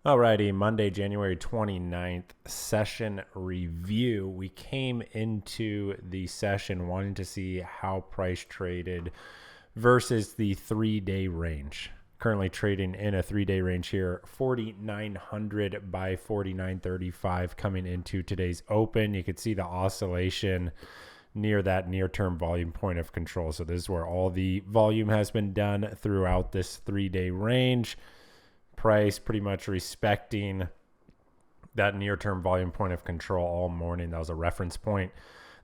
Alrighty, Monday, January 29th, session review. We came into the session wanting to see how price traded versus the 3-day range. Currently trading in a 3-day range here, 4,900 by 4,935 coming into today's open. You could see the oscillation near that near-term volume point of control. So this is where all the volume has been done throughout this 3-day range. Price pretty much respecting that near-term volume point of control all morning. That was a reference point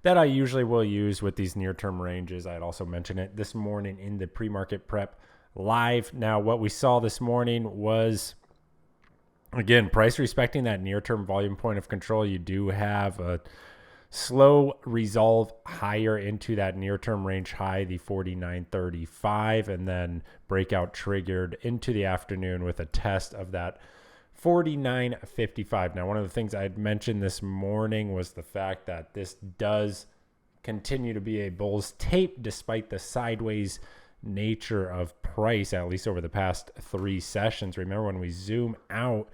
that I usually will use with these near-term ranges. I had also mentioned it this morning in the pre-market prep live. Now, what we saw this morning was, again, price respecting that near-term volume point of control. You do have a slow resolve higher into that near-term range high, the 49.35, and then breakout triggered into the afternoon with a test of that 49.55. Now, one of the things I had mentioned this morning was the fact that this does continue to be a bull's tape despite the sideways nature of price, at least over the past 3 sessions. Remember, when we zoom out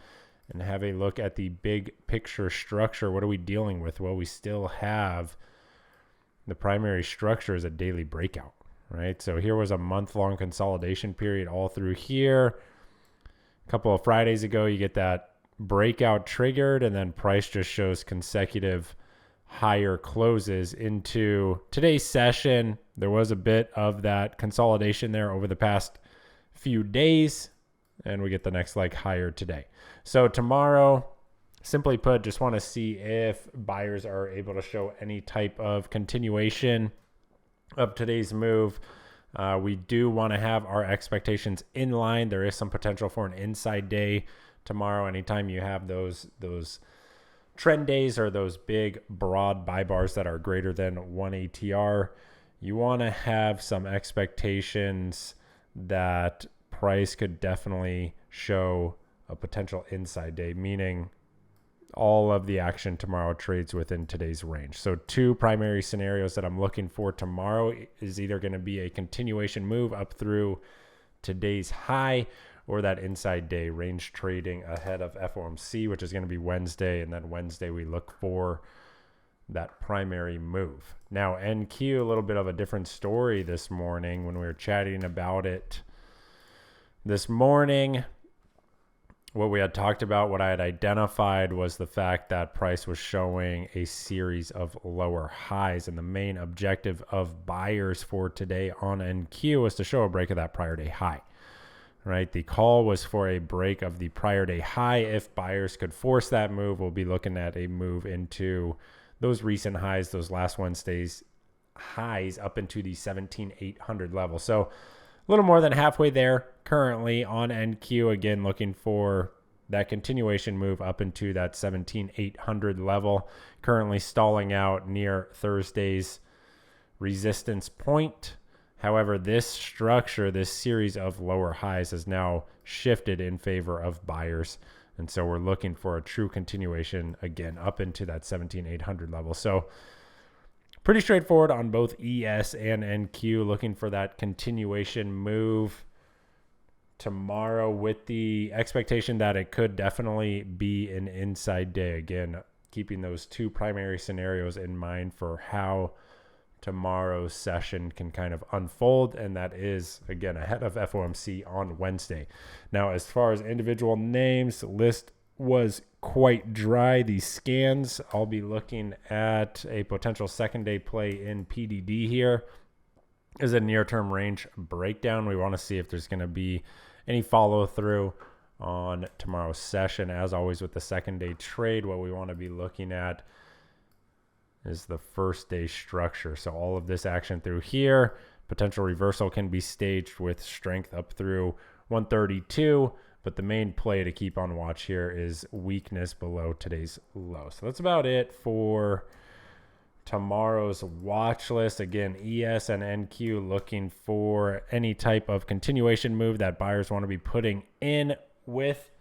and have a look at the big picture structure, what are we dealing with? Well, we still have the primary structure as a daily breakout, right? So here was a month-long consolidation period all through here. A couple of Fridays ago, you get that breakout triggered, and then price just shows consecutive higher closes into today's session. There was a bit of that consolidation there over the past few days, and we get the next leg higher today. So tomorrow, simply put, just want to see if buyers are able to show any type of continuation of today's move. We do want to have our expectations in line. There is some potential for an inside day tomorrow. Anytime you have those trend days or those big broad buy bars that are greater than 1 ATR, you want to have some expectations that price could definitely show a potential inside day, meaning all of the action tomorrow trades within today's range. So 2 primary scenarios that I'm looking for tomorrow is either going to be a continuation move up through today's high or that inside day range trading ahead of FOMC, which is going to be Wednesday. And then Wednesday, we look for that primary move. Now, NQ, a little bit of a different story this morning when we were chatting about it this morning. What we had talked about, what I had identified was the fact that price was showing a series of lower highs. And the main objective of buyers for today on NQ was to show a break of that prior day high, right? The call was for a break of the prior day high. If buyers could force that move, we'll be looking at a move into those recent highs, those last Wednesday's highs up into the 17,800 level. So a little more than halfway there currently on NQ. Again, looking for that continuation move up into that 17,800 level. Currently stalling out near Thursday's resistance point. However, this structure, this series of lower highs has now shifted in favor of buyers. And so we're looking for a true continuation again up into that 17,800 level. So pretty straightforward on both ES and NQ, looking for that continuation move tomorrow with the expectation that it could definitely be an inside day. Again, keeping those 2 primary scenarios in mind for how tomorrow's session can kind of unfold, and that is, again, ahead of FOMC on Wednesday. Now, as far as individual names, list was quite dry. These scans, I'll be looking at a potential second day play in PDD here is a near-term range breakdown. We want to see if there's going to be any follow-through on tomorrow's session. As always with the second day trade, what we want to be looking at is the first day structure. So all of this action through here, potential reversal can be staged with strength up through 132. But the main play to keep on watch here is weakness below today's low. So that's about it for tomorrow's watch list. Again, ES and NQ looking for any type of continuation move that buyers want to be putting in with.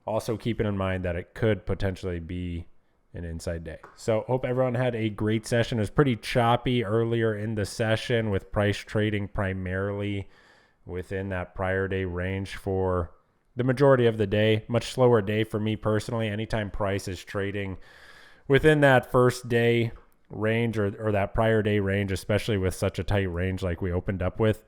Also keeping in mind that it could potentially be an inside day. So hope everyone had a great session. It was pretty choppy earlier in the session with price trading primarily within that prior day range for the majority of the day. Much slower day for me personally. Anytime price is trading within that first day range or that prior day range, especially with such a tight range like we opened up with,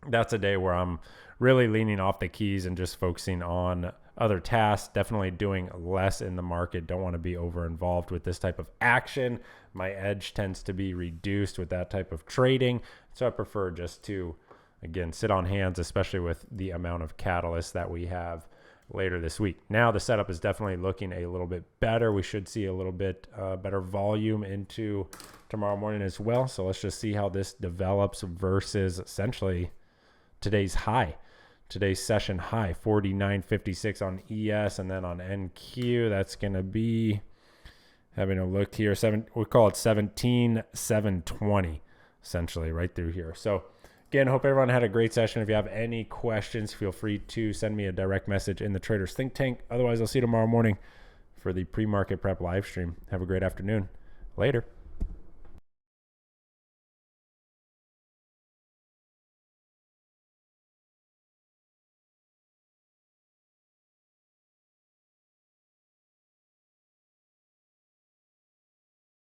that's a day where I'm really leaning off the keys and just focusing on other tasks, definitely doing less in the market. Don't want to be over involved with this type of action. My edge tends to be reduced with that type of trading. So I prefer just to, again, sit on hands, especially with the amount of catalysts that we have later this week. Now the setup is definitely looking a little bit better. We should see a little bit better volume into tomorrow morning as well. So let's just see how this develops versus essentially today's high. Today's session high, 49.56 on ES, and then on NQ, that's going to be, having a look here, we call it 17,720, essentially right through here. So again, hope everyone had a great session. If you have any questions, feel free to send me a direct message in the Traders Think Tank. Otherwise, I'll see you tomorrow morning for the pre-market prep live stream. Have a great afternoon. Later.